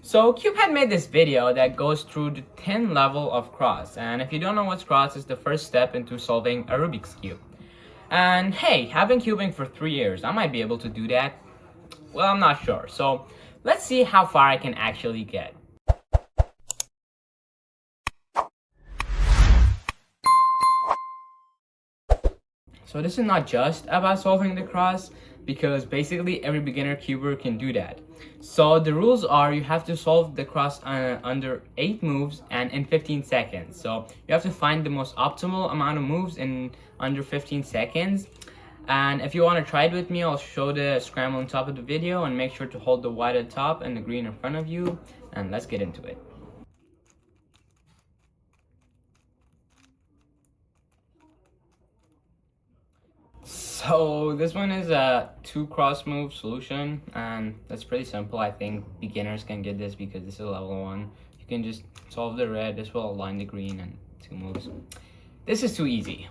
So Cube had made this video that goes through the 10 level of cross, and if you don't know what's cross, it's the first step into solving a Rubik's Cube. And hey, I've been cubing for 3 years, I might be able to do that. Well, I'm not sure, so let's see how far I can actually get. So this is not just about solving the cross, because basically every beginner cuber can do that. So the rules are you have to solve the cross under 8 moves and in 15 seconds. So you have to find the most optimal amount of moves in under 15 seconds. And if you want to try it with me, I'll show the scramble on top of the video, and make sure to hold the white at the top and the green in front of you, and let's get into it. So this one is a 2 cross move solution, and that's pretty simple. I think beginners can get this because this is a level 1. You can just solve the red, this will align the green, and 2 moves. This is too easy.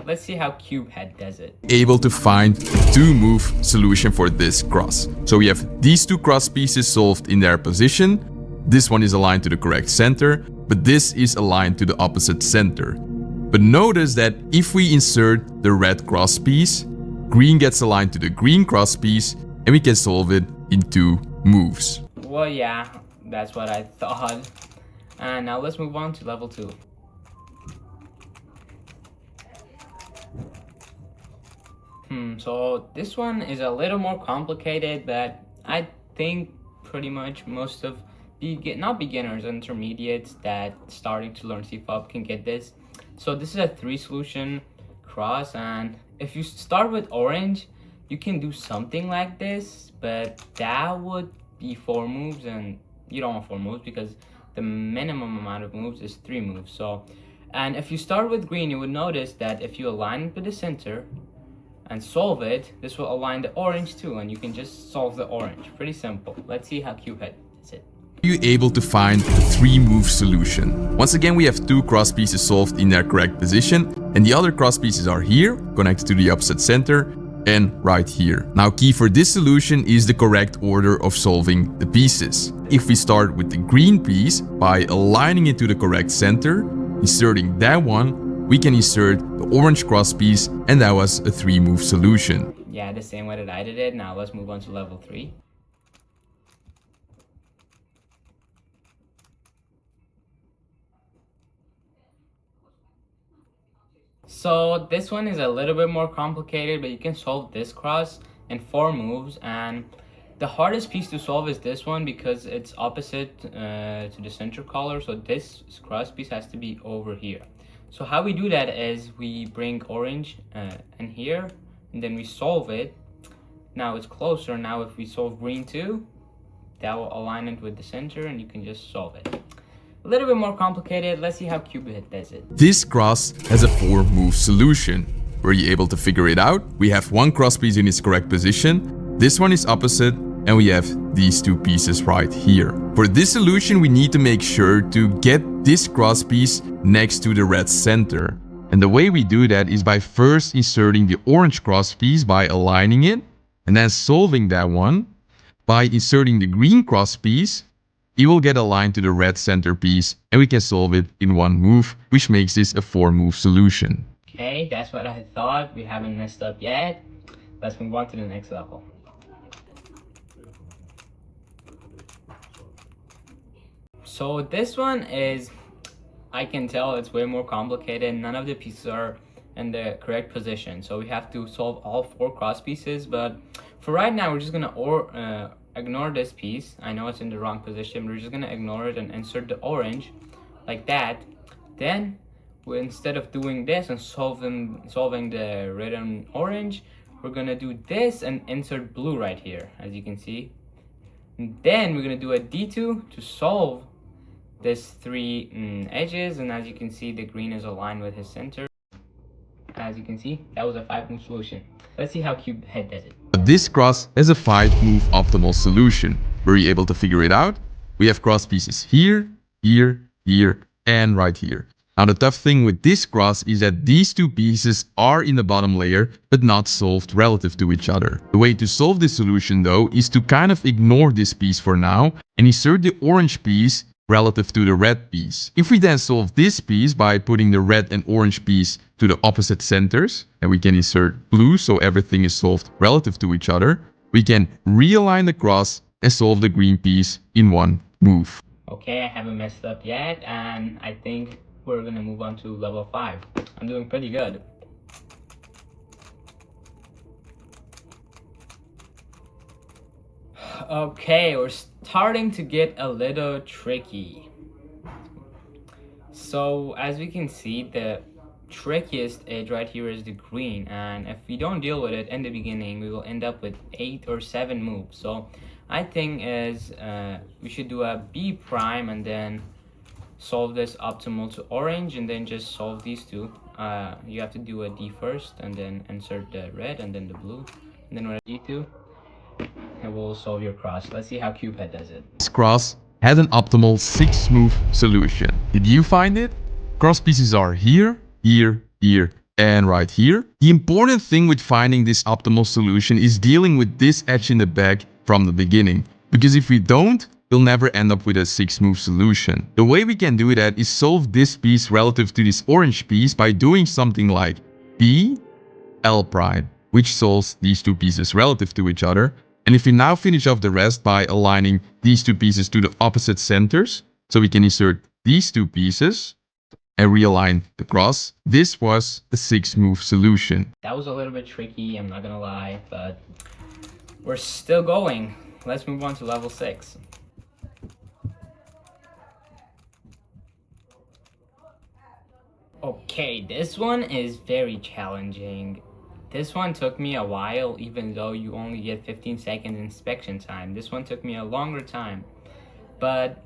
Let's see how Cubehead does it. Able to find a 2-move solution for this cross. So we have these 2 cross pieces solved in their position. This one is aligned to the correct center, but this is aligned to the opposite center. But notice that if we insert the red cross piece, green gets aligned to the green cross piece, and we can solve it in 2 moves. Well, yeah, that's what I thought. And now let's move on to level 2. So this one is a little more complicated, but I think pretty much most of not beginners, intermediates that starting to learn C-pop can get this. So this is a 3 solution cross, and if you start with orange, you can do something like this, but that would be 4 moves, and you don't want 4 moves because the minimum amount of moves is 3 moves. So, and if you start with green, you would notice that if you align it with the center and solve it, this will align the orange too, and you can just solve the orange. Pretty simple. Let's see how Cubehead does it. Are you able to find a 3-move solution? Once again, we have 2 cross pieces solved in their correct position, and the other cross pieces are here, connected to the opposite center, and right here. Now, key for this solution is the correct order of solving the pieces. If we start with the green piece by aligning it to the correct center, inserting that one, we can insert the orange cross piece, and that was a 3-move solution. Yeah, the same way that I did it. Now let's move on to level 3. So this one is a little bit more complicated, but you can solve this cross in 4 moves, and the hardest piece to solve is this one because it's opposite to the center color, so this cross piece has to be over here. So how we do that is we bring orange in here, and then we solve it. Now it's closer. Now if we solve green too, that will align it with the center, and you can just solve it. A little bit more complicated. Let's see how Cubehead does it. This cross has a 4-move solution. Were you able to figure it out? We have 1 cross piece in its correct position. This one is opposite, and we have these 2 pieces right here. For this solution, we need to make sure to get this cross piece next to the red center. And the way we do that is by first inserting the orange cross piece by aligning it, and then solving that one. By inserting the green cross piece, it will get aligned to the red center piece, and we can solve it in 1 move, which makes this a 4-move solution. Okay, that's what I thought. We haven't messed up yet. Let's move on to the next level. So this one is, I can tell it's way more complicated. None of the pieces are in the correct position, so we have to solve all 4 cross pieces. But for right now, we're just gonna ignore this piece. I know it's in the wrong position, but we're just gonna ignore it and insert the orange like that. Then instead of doing this and solving the red and orange, we're gonna do this and insert blue right here, as you can see. And then we're gonna do a D2 to solve this 3 edges, and as you can see, the green is aligned with his center. As you can see, that was a 5-move solution. Let's see how Cubehead does it. This cross has a 5-move optimal solution. Were you able to figure it out? We have cross pieces here, here, here, and right here. Now the tough thing with this cross is that these two pieces are in the bottom layer but not solved relative to each other. The way to solve this solution though is to kind of ignore this piece for now and insert the orange piece relative to the red piece. If we then solve this piece by putting the red and orange piece to the opposite centers, and we can insert blue so everything is solved relative to each other, we can realign the cross and solve the green piece in one move. Okay, I haven't messed up yet, and I think we're gonna move on to level 5. I'm doing pretty good. Okay, we're starting to get a little tricky. So as we can see, the trickiest edge right here is the green, and if we don't deal with it in the beginning, we will end up with 8 or 7 moves. So I think is we should do a B prime and then solve this optimal to orange, and then just solve these two. You have to do a D first and then insert the red and then the blue, and then we're at D2 and we'll solve your cross. Let's see how Cupid does it. This cross had an optimal 6 move solution. Did you find it? Cross pieces are here, here, here, and right here. The important thing with finding this optimal solution is dealing with this edge in the back from the beginning. Because if we don't, we'll never end up with a 6 move solution. The way we can do that is solve this piece relative to this orange piece by doing something like B, L prime, which solves these two pieces relative to each other. And if we now finish off the rest by aligning these two pieces to the opposite centers, so we can insert these two pieces and realign the cross, this was a 6 move solution. That was a little bit tricky, I'm not gonna lie, but we're still going. Let's move on to level 6. Okay, this one is very challenging. This one took me a while, even though you only get 15 seconds inspection time. This one took me a longer time. But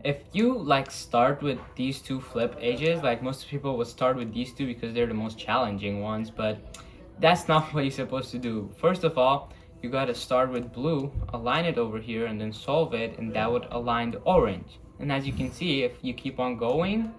if you like start with these two flip edges, like most people would start with these two because they're the most challenging ones, but that's not what you're supposed to do. First of all, you gotta start with blue, align it over here, and then solve it, and that would align the orange. And as you can see, if you keep on going,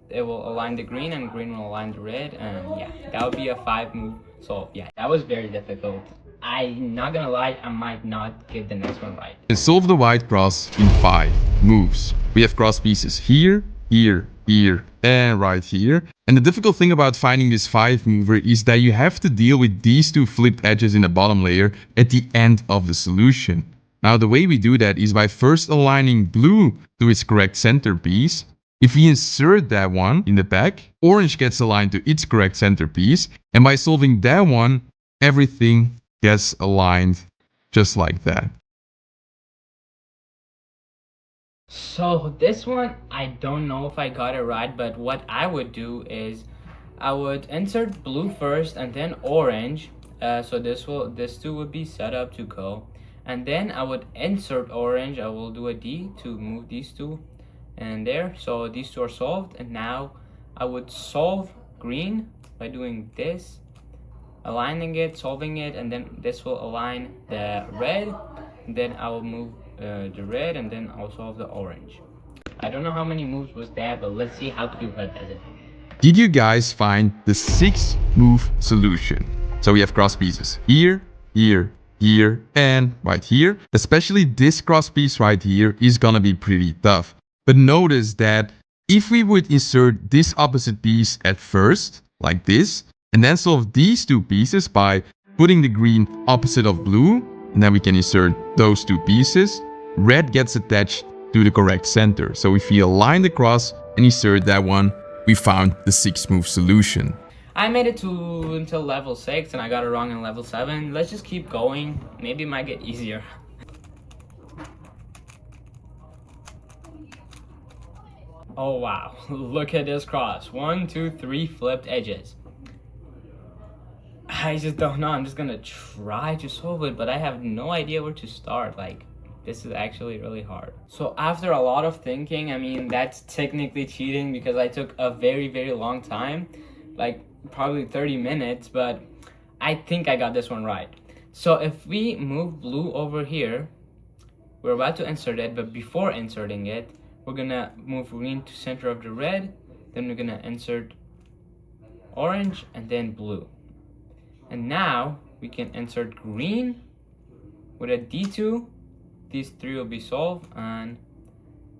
it will align the green and green will align the red, and yeah, that would be a 5 move solve. Yeah, that was very difficult. I'm not gonna lie, I might not get the next one right. And solve the white cross in 5 moves. We have cross pieces here, here, here, and right here. And the difficult thing about finding this 5 mover is that you have to deal with these two flipped edges in the bottom layer at the end of the solution. Now the way we do that is by first aligning blue to its correct centerpiece. If we insert that one in the back, orange gets aligned to its correct centerpiece, and by solving that one, everything gets aligned just like that. So this one, I don't know if I got it right, but what I would do is I would insert blue first and then orange. So this two would be set up to go, and then I would insert orange. I will do a D to move these two and there, so these two are solved. And now I would solve green by doing this, aligning it, solving it, and then this will align the red, and then I will move the red, and then I'll solve the orange. I don't know how many moves was that, but let's see how Cupid does it. Did you guys find the 6 move solution? So we have cross pieces here, here, here, and right here. Especially this cross piece right here is gonna be pretty tough. But notice that if we would insert this opposite piece at first, like this, and then solve these two pieces by putting the green opposite of blue, and then we can insert those two pieces, red gets attached to the correct center. So if we align the cross and insert that one, we found the 6 move solution. I made it to until level 6 and I got it wrong in level 7. Let's just keep going. Maybe it might get easier. Oh wow, look at this cross. 1, 2, 3 flipped edges. I just don't know. I'm just gonna try to solve it, but I have no idea where to start. Like, this is actually really hard. So after a lot of thinking, I mean, that's technically cheating because I took a very, very long time, like probably 30 minutes, but I think I got this one right. So if we move blue over here, we're about to insert it, but before inserting it, we're gonna move green to center of the red, then we're gonna insert orange and then blue. And now we can insert green with a D2. These three will be solved and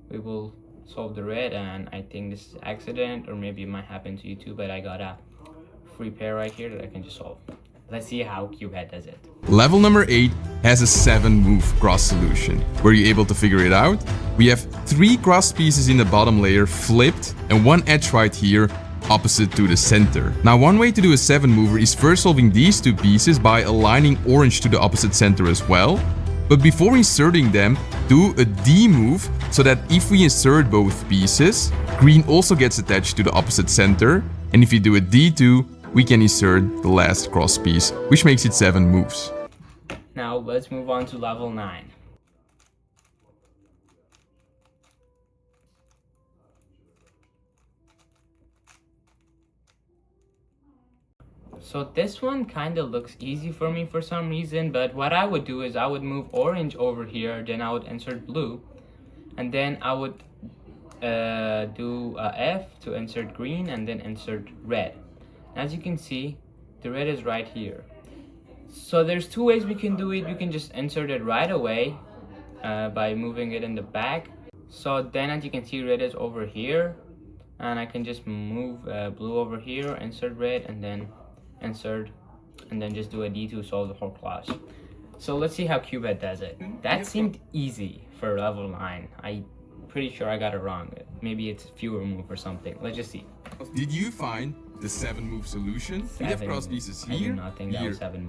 we will solve the red. And I think this is accident, or maybe it might happen to you too, but I got a free pair right here that I can just solve. Let's see how Cubehead does it. Level number 8 has a 7-move cross solution. Were you able to figure it out? We have 3 cross pieces in the bottom layer flipped and 1 edge right here opposite to the center. Now, one way to do a 7-mover is first solving these 2 pieces by aligning orange to the opposite center as well. But before inserting them, do a D move so that if we insert both pieces, green also gets attached to the opposite center. And if you do a D2, we can insert the last cross piece, which makes it 7 moves. Now let's move on to level 9. So this one kind of looks easy for me for some reason, but what I would do is I would move orange over here, then I would insert blue, and then I would do a F to insert green and then insert red. As you can see, the red is right here. So there's 2 ways we can do it. We can just insert it right away by moving it in the back. So then as you can see, red is over here, and I can just move blue over here, insert red, and then insert, and then just do a D to solve the whole class. So let's see how Cubehead does it. That seemed easy for level 9. I'm pretty sure I got it wrong. Maybe it's fewer move or something. Let's just see. Did you find the 7-move solution? We have cross pieces here,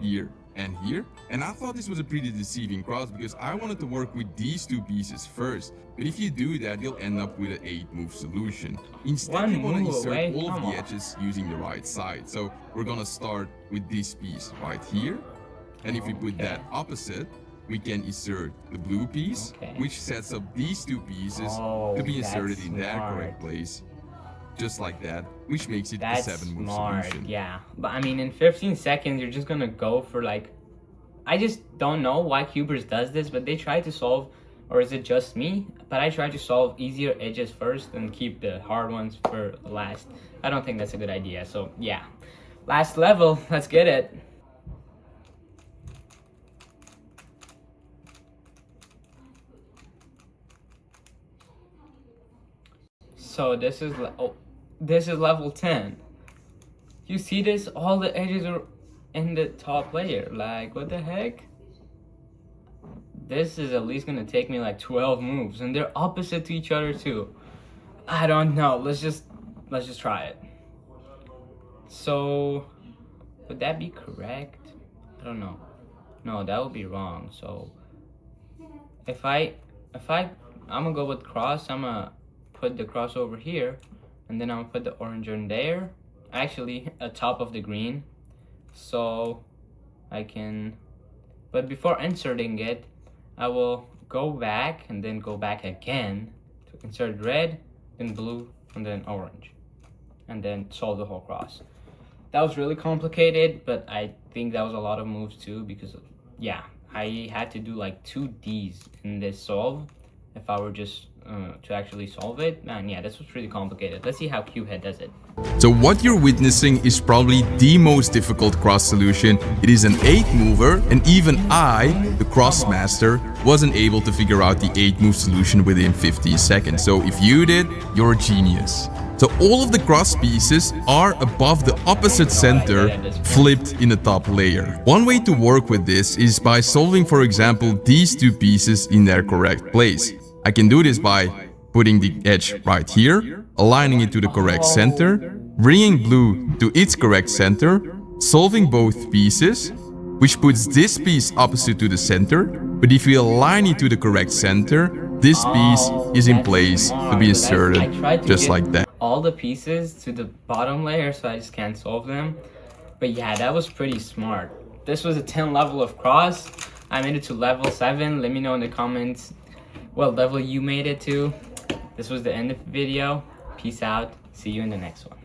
here, and here. And I thought this was a pretty deceiving cross because I wanted to work with these 2 pieces first. But if you do that, you'll end up with an 8-move solution. Instead, you want to insert all of the edges using the right side. So we're gonna start with this piece right here. And if we put that opposite, we can insert the blue piece, which sets up these 2 pieces to be inserted in their correct place. Just like that, which makes it a 7-move solution. Yeah, but I mean, in 15 seconds, you're just gonna go for like, I just don't know why Cubers does this, but they try to solve, or is it just me? But I try to solve easier edges first and keep the hard ones for last. I don't think that's a good idea. So yeah, last level, let's get it. So this is level 10. You see this? All the edges are in the top layer. Like, what the heck? This is at least gonna take me like 12 moves, and they're opposite to each other too. I don't know. Let's just try it. So would that be correct? I don't know. No, that would be wrong. So if I'm gonna go with cross, I'm gonna put the cross over here, and then I'm gonna put the orange in there, actually atop of the green, so I can, but before inserting it, I will go back and then go back again to insert red, then blue, and then orange, and then solve the whole cross. That was really complicated, but I think that was a lot of moves too, because yeah, I had to do like 2 Ds in this solve if I were just to actually solve it. And yeah, this was pretty complicated. Let's see how Cubehead does it. So what you're witnessing is probably the most difficult cross solution. It is an 8-mover, and even I, the cross master, wasn't able to figure out the 8-move solution within 15 seconds. So if you did, you're a genius. So all of the cross pieces are above the opposite center, flipped in the top layer. One way to work with this is by solving, for example, these 2 pieces in their correct place. I can do this by putting the edge right here, aligning it to the correct center, bringing blue to its correct center, solving both pieces, which puts this piece opposite to the center. But if we align it to the correct center, this piece is in place to be inserted just like that. All the pieces to the bottom layer, so I just can't solve them. But yeah, that was pretty smart. This was a 10 level of cross. I made it to level 7. Let me know in the comments what level you made it to. This was the end of the video. Peace out. See you in the next one.